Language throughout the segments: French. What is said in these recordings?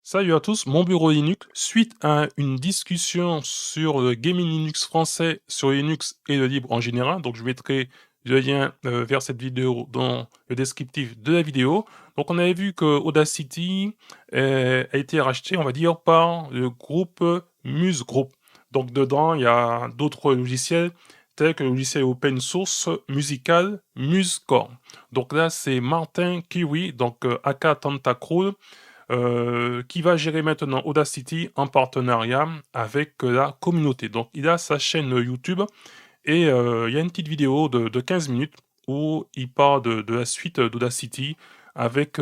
Salut à tous, mon bureau Linux, suite à une discussion sur le gaming Linux français, sur Linux et le libre en général, donc je mettrai le lien vers cette vidéo dans le descriptif de la vidéo. Donc on avait vu que Audacity a été racheté, on va dire, par le groupe Muse Group. Donc dedans, il y a d'autres logiciels, tels que le logiciel open source musical MuseScore. Donc là, c'est Martin Kiwi, donc aka Tentacruel, qui va gérer maintenant Audacity en partenariat avec la communauté. Donc il a sa chaîne YouTube et il y a une petite vidéo de 15 minutes où il parle de la suite d'Audacity avec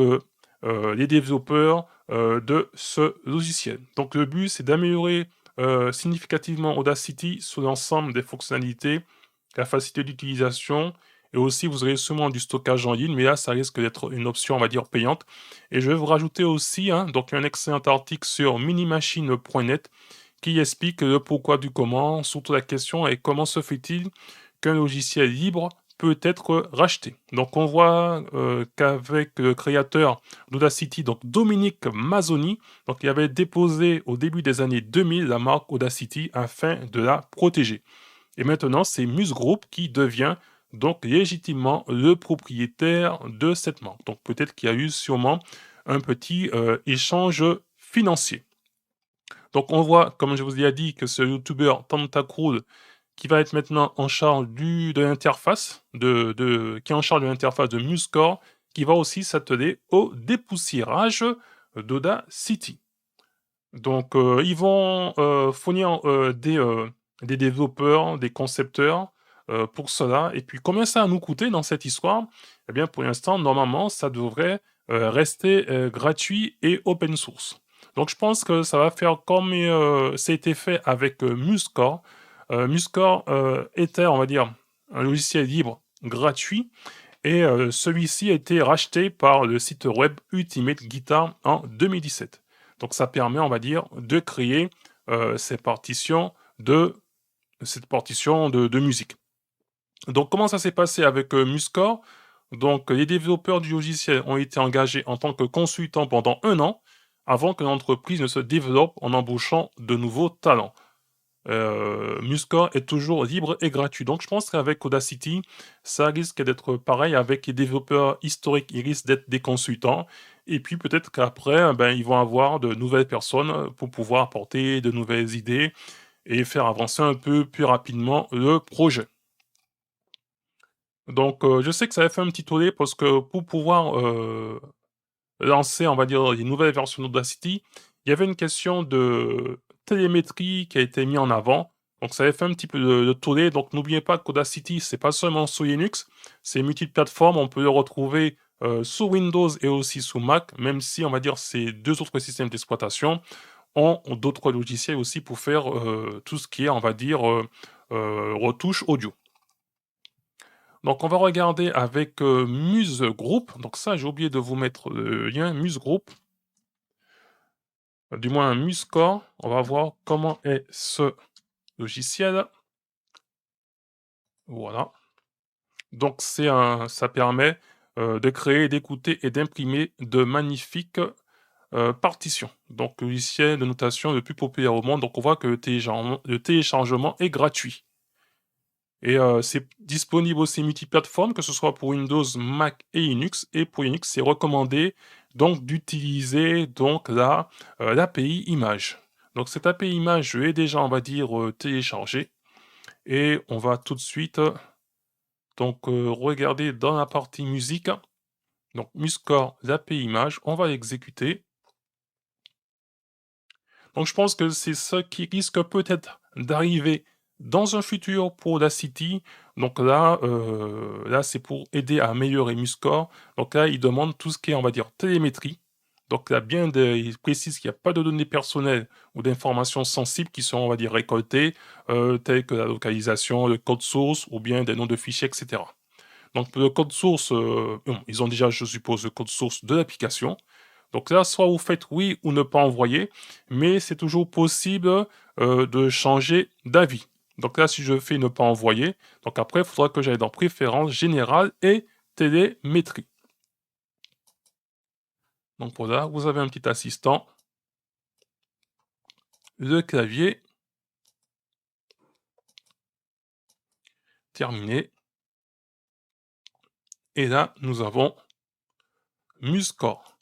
les développeurs de ce logiciel. Donc le but, c'est d'améliorer significativement Audacity sur l'ensemble des fonctionnalités, la facilité d'utilisation, et aussi vous aurez sûrement du stockage en ligne, mais là, ça risque d'être une option, on va dire, payante. Et je vais vous rajouter aussi, donc un excellent article sur minimachine.net qui explique le pourquoi du comment, surtout la question est comment se fait-il qu'un logiciel libre peut être racheté. Donc on voit qu'avec le créateur d'Audacity, donc Dominique Mazzoni, donc il avait déposé au début des années 2000 la marque Audacity afin de la protéger. Et maintenant, c'est Muse Group qui devient donc légitimement le propriétaire de cette marque. Donc peut-être qu'il y a eu sûrement un petit échange financier. Donc on voit, comme je vous ai dit, que ce youtubeur Tentacruel qui va être maintenant en charge de l'interface, qui est en charge de l'interface de MuseScore, qui va aussi s'atteler au dépoussiérage d'Audacity. Donc ils vont fournir des développeurs, des concepteurs pour cela. Et puis combien ça va nous coûter dans cette histoire? Eh bien pour l'instant, normalement, ça devrait rester gratuit et open source. Donc je pense que ça va faire comme ça a été fait avec MuseScore. MuseScore était, on va dire, un logiciel libre gratuit. Et celui-ci a été racheté par le site web Ultimate Guitar en 2017. Donc ça permet, on va dire, de créer cette partition de musique. Donc comment ça s'est passé avec MuseScore? Donc les développeurs du logiciel ont été engagés en tant que consultants pendant 1 an avant que l'entreprise ne se développe en embauchant de nouveaux talents. MuseScore est toujours libre et gratuit. Donc je pense qu'avec Audacity, ça risque d'être pareil avec les développeurs historiques, ils risquent d'être des consultants. Et puis peut-être qu'après, ben, ils vont avoir de nouvelles personnes pour pouvoir apporter de nouvelles idées et faire avancer un peu plus rapidement le projet. Donc je sais que ça a fait un petit tollé parce que pour pouvoir lancer, on va dire, les nouvelles versions d'Audacity, il y avait une question de télémétrie qui a été mis en avant. Donc ça avait fait un petit peu de tollé. Donc n'oubliez pas qu'Audacity, c'est pas seulement sous Linux, c'est multiplateforme. On peut le retrouver sous Windows et aussi sous Mac, même si on va dire ces deux autres systèmes d'exploitation ont d'autres logiciels aussi pour faire tout ce qui est, on va dire, retouche audio. Donc on va regarder avec Muse Group. Donc ça, j'ai oublié de vous mettre le lien Muse Group, du moins MuseScore. On va voir comment est ce logiciel. Voilà. Donc ça permet de créer, d'écouter et d'imprimer de magnifiques partitions. Donc logiciel de notation le plus populaire au monde. Donc on voit que le téléchargement est gratuit. Et c'est disponible aussi multiplateforme, que ce soit pour Windows, Mac et Linux. Et pour Linux, c'est recommandé donc d'utiliser donc l'API image. Donc cette API image, je l'ai déjà, on va dire, téléchargée. Et on va tout de suite donc regarder dans la partie musique. Donc MuseScore, l'API image, on va l'exécuter. Donc je pense que c'est ça qui risque peut-être d'arriver dans un futur pour Audacity. Donc là c'est pour aider à améliorer MuseScore. Donc là, il demande tout ce qui est, on va dire, télémétrie. Donc là, il précise qu'il n'y a pas de données personnelles ou d'informations sensibles qui sont, on va dire, récoltées, telles que la localisation, le code source ou bien des noms de fichiers, etc. Donc le code source, bon, ils ont déjà, je suppose, le code source de l'application. Donc là, soit vous faites oui ou ne pas envoyer, mais c'est toujours possible de changer d'avis. Donc là, si je fais ne pas envoyer, donc après, il faudra que j'aille dans préférences générales et télémétrie. Donc voilà, vous avez un petit assistant le clavier. Terminé. Et là, nous avons MuseScore.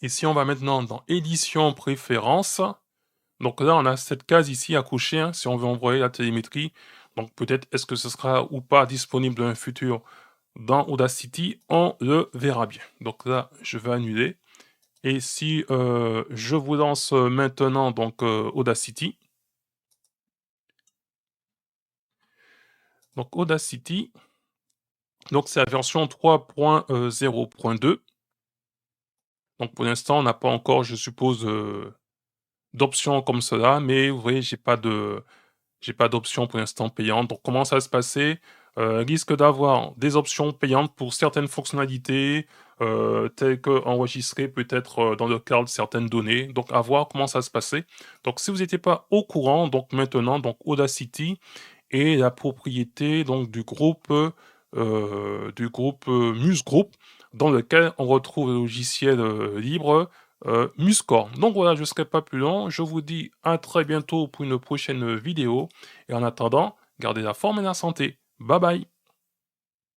Et si on va maintenant dans édition préférences, donc là, on a cette case ici à cocher, hein, si on veut envoyer la télémétrie. Donc peut-être est-ce que ce sera ou pas disponible dans un futur dans Audacity, on le verra bien. Donc là, je vais annuler. Et si je vous lance maintenant donc Audacity. Donc Audacity, donc c'est la version 3.0.2. Donc pour l'instant, on n'a pas encore, je suppose, d'options comme cela, mais vous voyez, j'ai pas d'option pour l'instant payante. Donc comment ça va se passer? Risque d'avoir des options payantes pour certaines fonctionnalités, telles qu'enregistrer peut-être, dans le cloud certaines données. Donc à voir comment ça va se passer. Donc si vous n'étiez pas au courant, donc maintenant, donc Audacity est la propriété donc du groupe, Muse Group, dans lequel on retrouve le logiciel, libre, MuseScore. Donc voilà, je ne serai pas plus long. Je vous dis à très bientôt pour une prochaine vidéo et en attendant, gardez la forme et la santé. Bye bye.